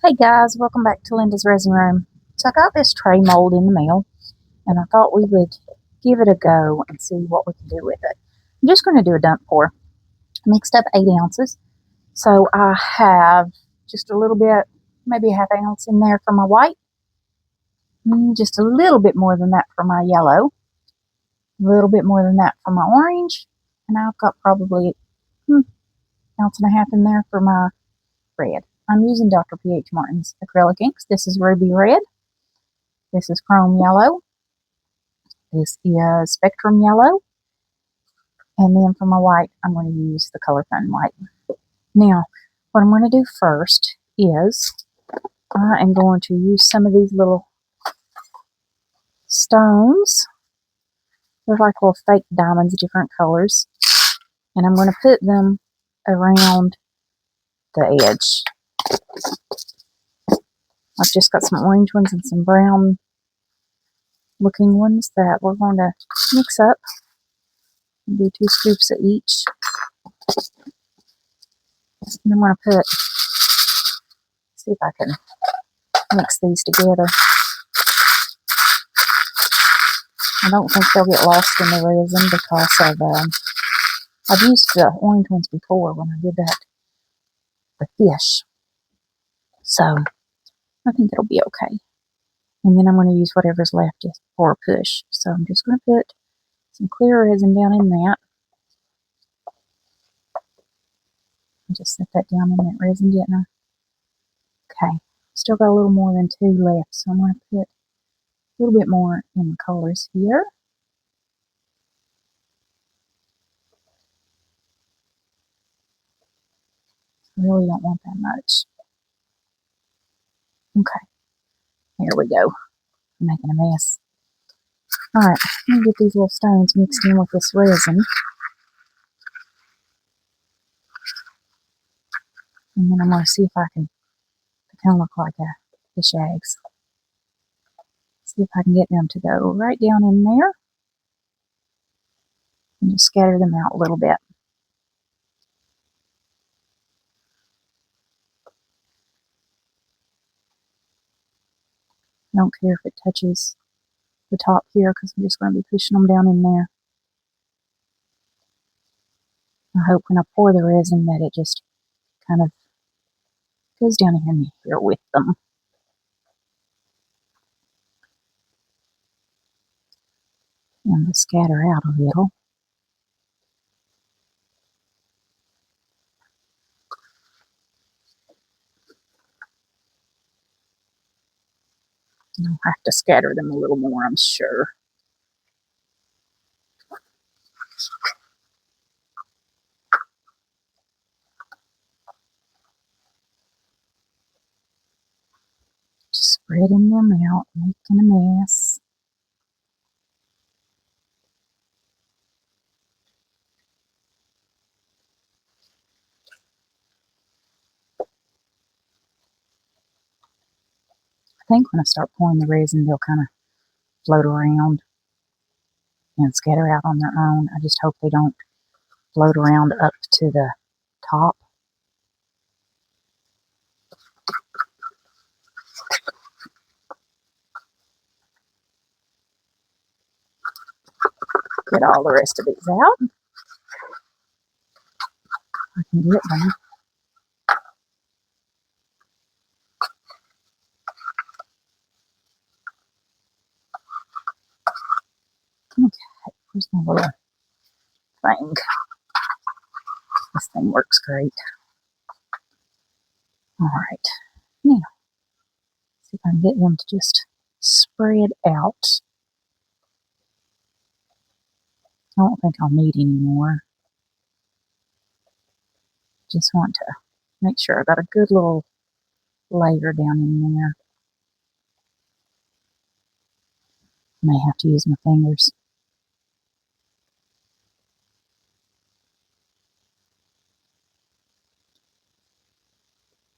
Hey guys, welcome back to Linda's Resin Room. So I got this tray mold in the mail and I thought we would give it a go and see what we can do with it. I'm just going to do a dump pour. I mixed up 8 ounces. So I have just a little bit, maybe a half ounce in there for my white. Just a little bit more than that for my yellow. A little bit more than that for my orange. And I've got probably an ounce and a half in there for my red. I'm using Dr. P.H. Martin's acrylic inks. This is ruby red. This is chrome yellow. This is spectrum yellow. And then for my white, I'm going to use the Color Fun white. Now, what I'm going to do first is I am going to use some of these little stones. They're like little fake diamonds, different colors. And I'm going to put them around the edge. I've just got some orange ones and some brown looking ones that we're going to mix up and do 2 scoops of each. And I'm going to see if I can mix these together. I don't think they'll get lost in the resin because I've used the orange ones before when I did the fish. So I think it'll be okay. And then I'm going to use whatever's left just for a push. So I'm just going to put some clear resin down in that. I just set that down in that resin, didn't I? Okay. Still got a little more than 2 left, so I'm going to put a little bit more in the colors here. I really don't want that much. Okay. Here we go. I'm making a mess. Alright, I'm going to get these little stones mixed in with this resin. And then I'm going to see if I can kind of look like the shags. See if I can get them to go right down in there. And just scatter them out a little bit. I don't care if it touches the top here because I'm just going to be pushing them down in there. I hope when I pour the resin that it just kind of goes down in here with them. And to scatter out a little. I'll have to scatter them a little more, I'm sure. Just spreading them out, making a mess. I think when I start pouring the resin, they'll kind of float around and scatter out on their own. I just hope they don't float around up to the top. Get all the rest of these out. I can get them. Okay, where's my little thing? This thing works great. Alright, now, see if I can get them to just spread out. I don't think I'll need any more. Just want to make sure I got a good little layer down in there. May have to use my fingers.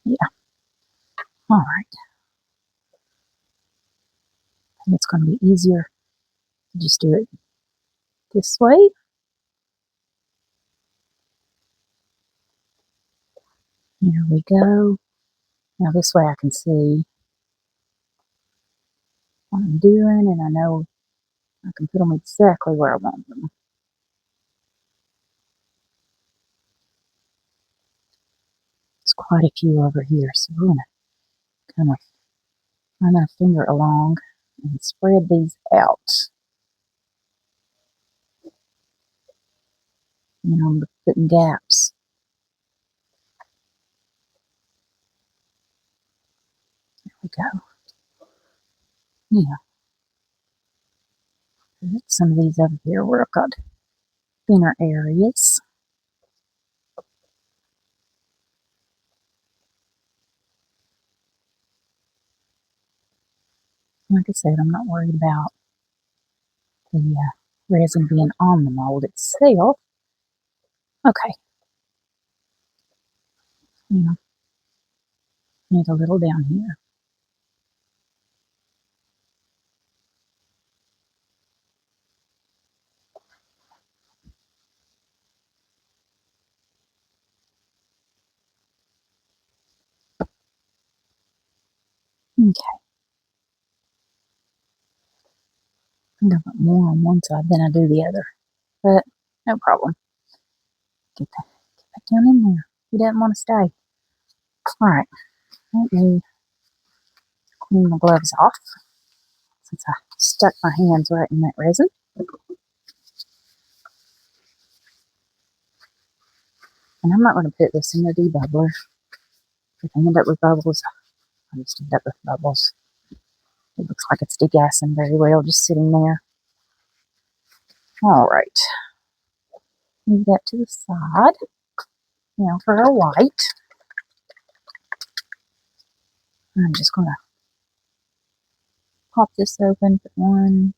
Yeah. Alright. I think it's going to be easier to just do it this way. Here we go. Now this way I can see what I'm doing, and I know I can put them exactly where I want them. There's quite a few over here, so we're going to kind of run our finger along and spread these out. You know, I'm putting gaps. There we go. Now, put some of these over here where I've got thinner areas. Like I said, I'm not worried about the resin being on the mold itself. Okay. Now, need a little down here. Okay. I'm going to put more on one side than I do the other. But no problem. Get back down in there. He doesn't want to stay. Alright. Let me clean my gloves off since I stuck my hands right in that resin. And I'm not going to put this in the debubbler. If I end up with bubbles, I'll just end up with bubbles. It looks like it's degassing very well just sitting there. Alright. Move that to the side. Now for our white. I'm just going to pop this open. 1,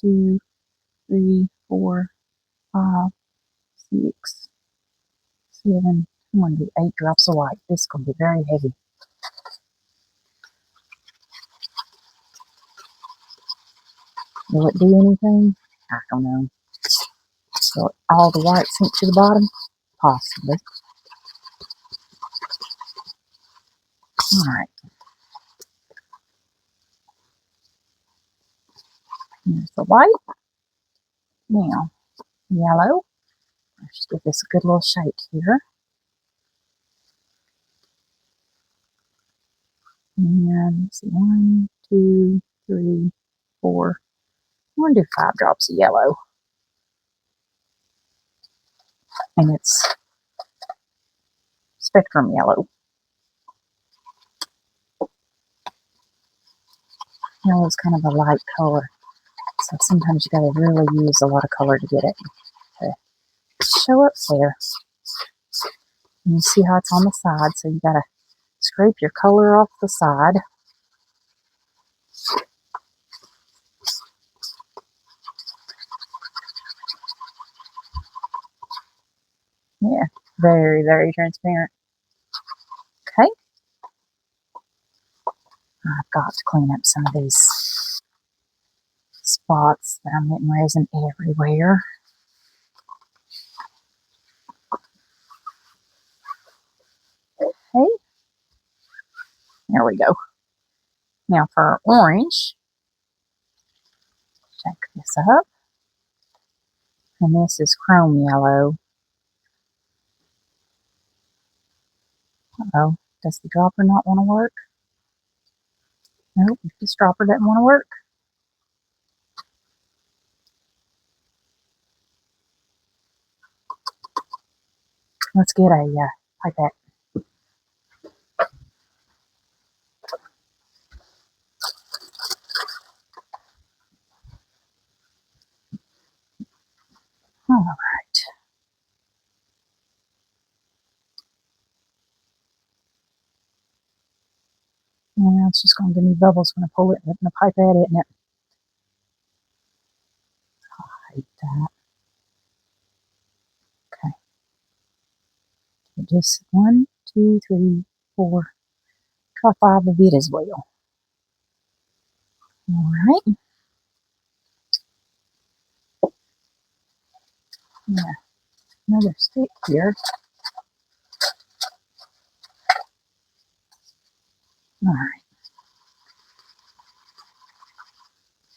2, 3, 4, 5, 6, 7. I'm going to do 8 drops of white. This is going to be very heavy. Will it do anything? I don't know. Will all the white sink to the bottom? Possibly. Alright. Here's the white. Now, yellow. Let's just give this a good little shake here. And let's see, 1, 2, 3, 4. I'm going to do 5 drops of yellow. And it's spectrum yellow. Yellow is kind of a light color, so sometimes you got to really use a lot of color to get it to show up there. And you see how it's on the side, so you got to scrape your color off the side. Yeah, very, very transparent. Okay. I've got to clean up some of these spots that I'm getting resin everywhere. Okay. There we go. Now for our orange, check this up. And this is chrome yellow. Uh-oh. Does the dropper not want to work? Nope, this dropper doesn't want to work. Let's get a pipette. All right. Now it's just going to give me bubbles when I pull it in the pipette, isn't it? I hate that. Okay. Just 1, 2, 3, 4. Try 5 of it as well. All right. Yeah. Another stick here. Alright.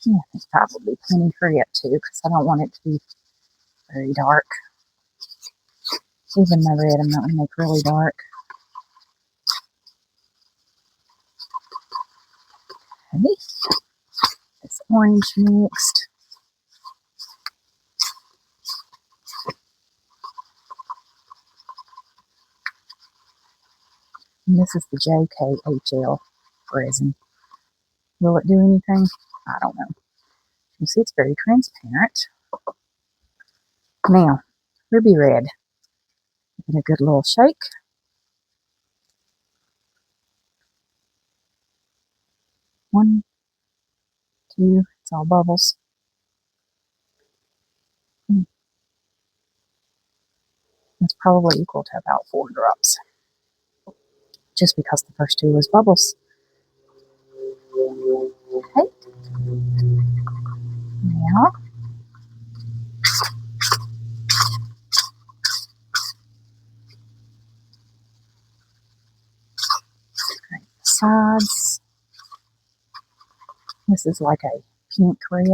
Yeah, there's probably plenty for it too, because I don't want it to be very dark. Even my red I'm not going to make really dark. Okay. This orange mixed. And this is the JKHL resin. Will it do anything? I don't know. You see, it's very transparent. Now, ruby red. Give it a good little shake. One, two, it's all bubbles. That's probably equal to about 4 drops. Just because the first 2 was bubbles. Okay. Now, sides. This is like a pink red,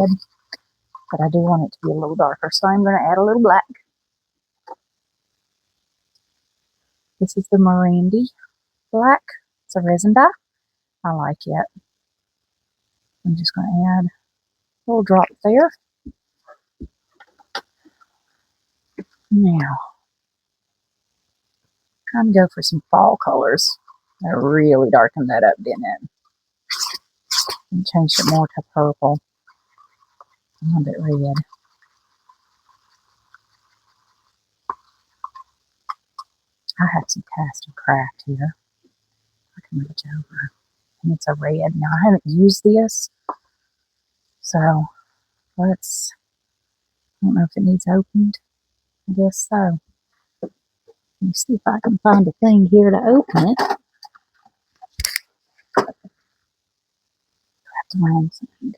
but I do want it to be a little darker, so I'm going to add a little black. This is the Mirandy black. It's a resin dye. I like it. I'm just going to add a little drop there. Now, trying to go for some fall colors. That really darkened that up, didn't it? And changed it more to purple. A little bit red. I have some cast and craft here. I can reach over. And it's a red. Now, I haven't used this, so let's, I don't know if it needs opened. I guess so. Let me see if I can find a thing here to open it. Wrapped around something.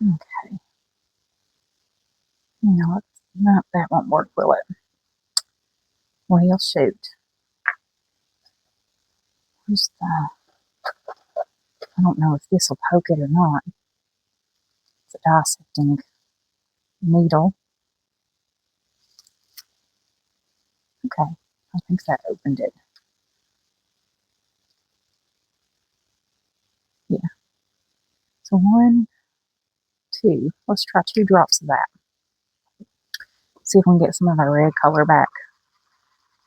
Okay. Now, no, that won't work, will it? Well, shoot. Where's the, I don't know if this will poke it or not. It's a dissecting needle. Okay, I think that opened it. Yeah. So 1, 2. Let's try 2 drops of that. See if we can get some of our red color back.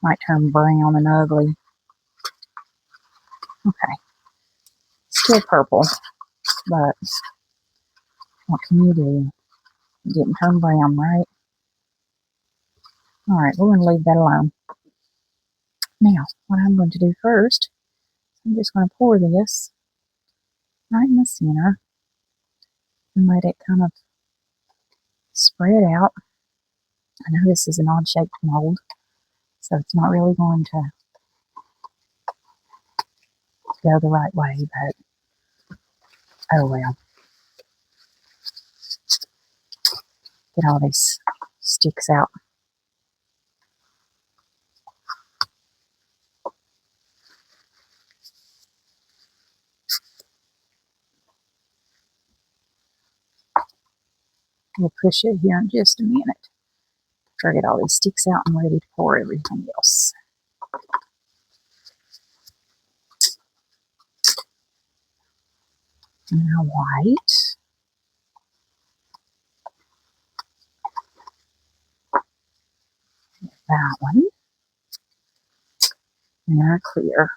Might turn brown and ugly. Okay. Still purple, but what can you do? It didn't turn brown, right? Alright, we're going to leave that alone. Now, what I'm going to do first, I'm just going to pour this right in the center and let it kind of spread out. I know this is an odd shaped mold, so it's not really going to go the right way, but oh well. Get all these sticks out. We'll push it here in just a minute. Try to get all these sticks out and ready to pour everything else. Now white. That one. And our clear.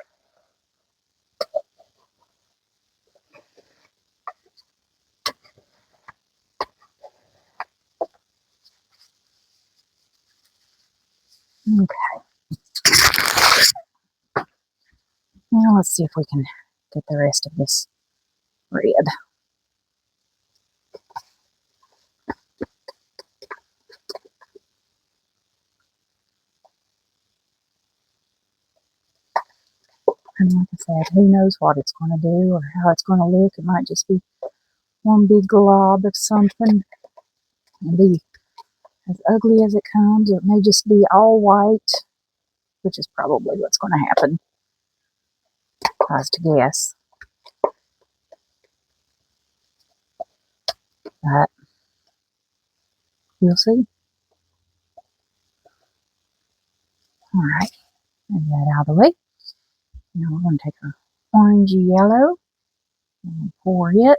Okay. Now let's see if we can get the rest of this red. And like I said, who knows what it's going to do or how it's going to look. It might just be one big glob of something. It'll be as ugly as it comes, or it may just be all white. which is probably what's going to happen, if I was to guess. But you'll see. All right, get that out of the way. Now we're going to take our orangey yellow and pour it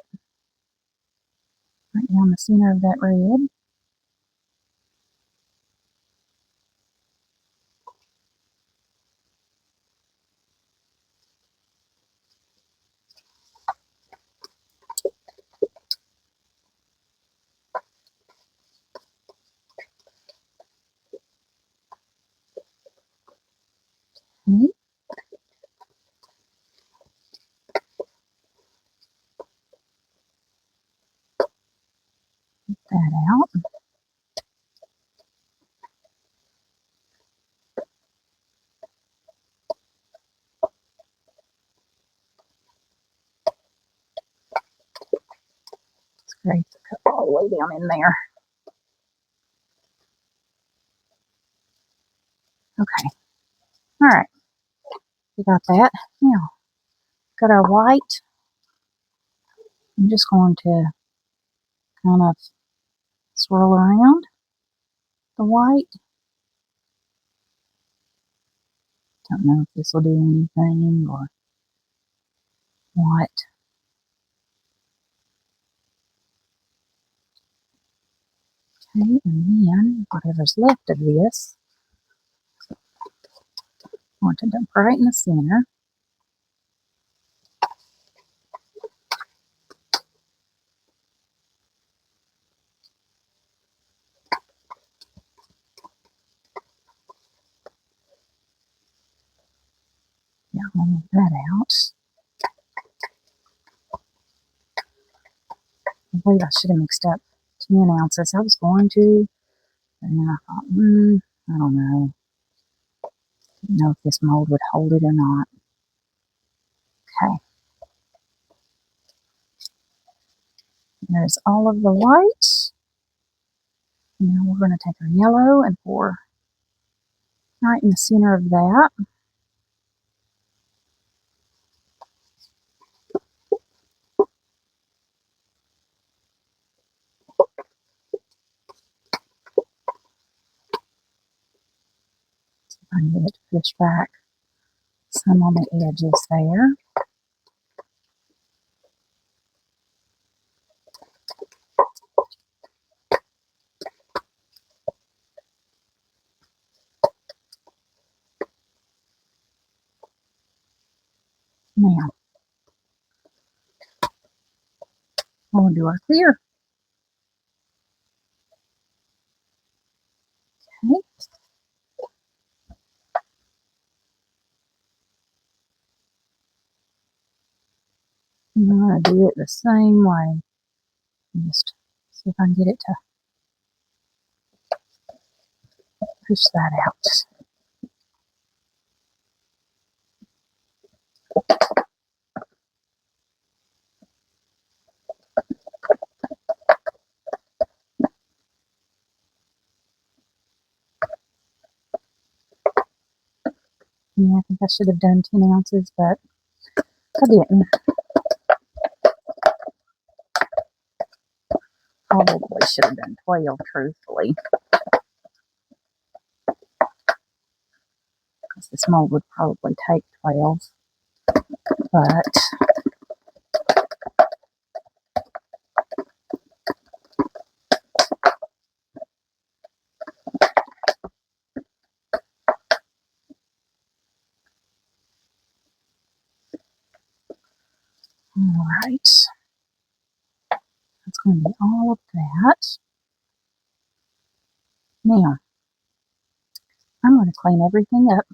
right down the center of that red. Okay. Get that out. Scrape the cup all the way down in there. Okay. All right. We got that. Now, got our white. I'm just going to kind of swirl around the white. Don't know if this will do anything or what. Okay, and then whatever's left of this, I want to dump right in the center. Yeah, I'll move that out. I believe I should have mixed up 10 ounces. I was going to, and then I thought, I don't know. Didn't know if this mold would hold it or not. Okay. There's all of the white. Now we're going to take our yellow and pour right in the center of that. See if I can get it to push back some on the edges there. Now, we'll do our clear. Okay. I'm going to do it the same way. Just see if I can get it to push that out. Yeah, I think I should have done 10 ounces, but I didn't. Probably should have done 12, truthfully. Because this mold would probably take 12. But all right. That's going to be all of that. Now, I'm going to clean everything up.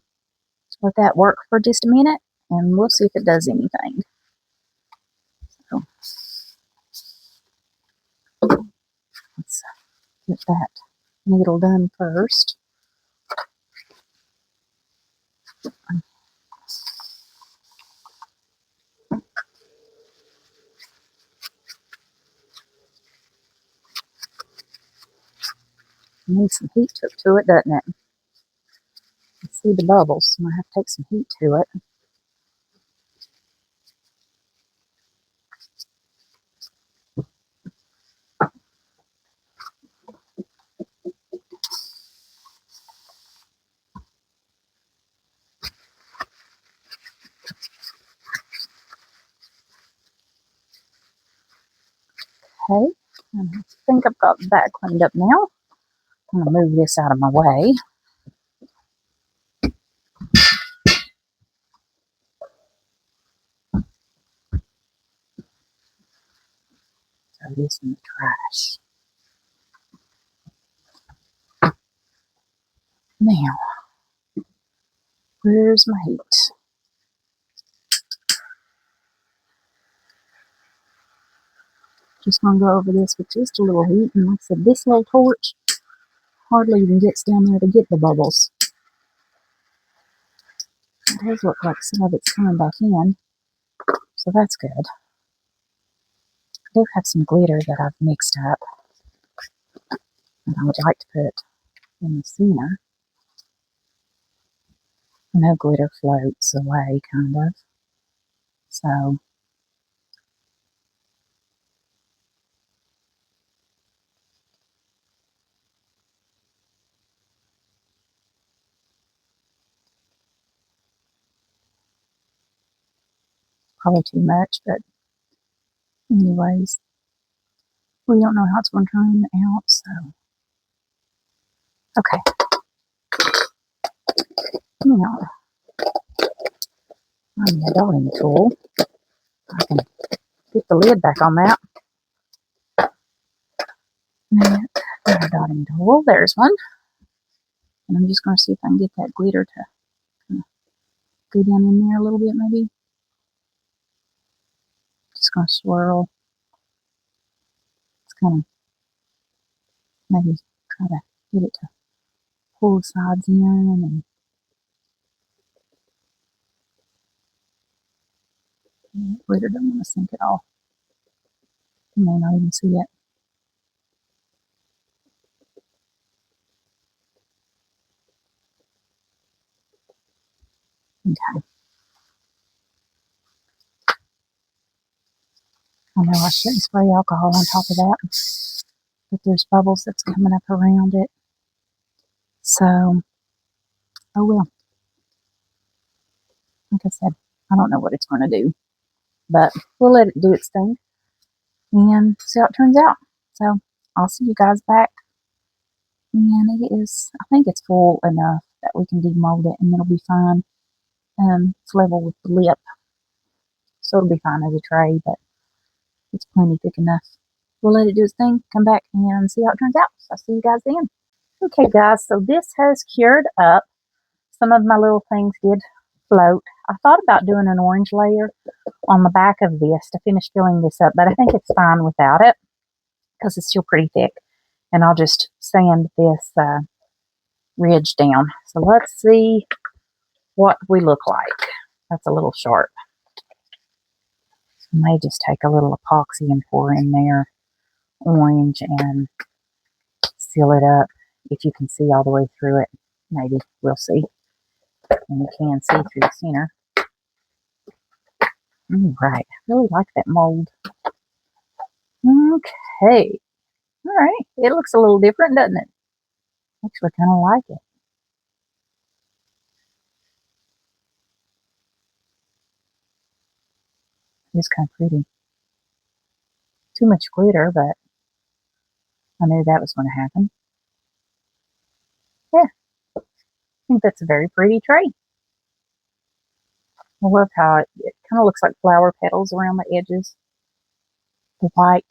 Just let that work for just a minute, and we'll see if it does anything. So, let's get that needle done first. Needs some heat to it, doesn't it? Let's see the bubbles. I'm going to have to take some heat to it. Okay, I think I've got that cleaned up now. I'm going to move this out of my way. Throw this in the trash. Now, where's my heat? Just going to go over this with just a little heat. And like I said, this little torch hardly even gets down there to get the bubbles. It does look like some of it's coming back in, so that's good. I do have some glitter that I've mixed up, and I would like to put in the center. I know glitter floats away, kind of. So, probably too much, but anyways, we don't know how it's going to turn out, so. Okay. Now, on the dotting tool, I can get the lid back on that. And got a dotting tool. There's one. And I'm just going to see if I can get that glitter to kind of go down in there a little bit, maybe. Just going to swirl. It's kind of maybe try to get it to pull the sides in, and the glitter don't want to sink at all. You may not even see it. Okay. I know I shouldn't spray alcohol on top of that, but there's bubbles that's coming up around it. So, oh well. Like I said, I don't know what it's going to do, but we'll let it do its thing and see how it turns out. So, I'll see you guys back. And it is, I think it's full enough that we can demold it and it'll be fine. It's level with the lip, so it'll be fine as a tray, but it's plenty thick enough. We'll let it do its thing, come back and see how it turns out. So I'll see you guys then. Okay guys, so this has cured up. Some of my little things did float. I thought about doing an orange layer on the back of this to finish filling this up, but I think it's fine without it because it's still pretty thick. And I'll just sand this ridge down. So let's see what we look like. That's a little sharp. I may just take a little epoxy and pour in there orange and seal it up. If you can see all the way through it, maybe we'll see. And you can see through the center. Right, I really like that mold. Okay, all right, it looks a little different, doesn't it? Actually, kind of like it. It's kind of pretty. Too much glitter, but I knew that was going to happen. Yeah, I think that's a very pretty tray. I love how it kind of looks like flower petals around the edges. The white.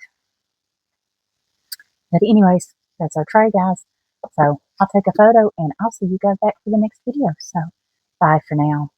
But anyways, that's our tray, guys. So I'll take a photo and I'll see you guys back for the next video. So bye for now.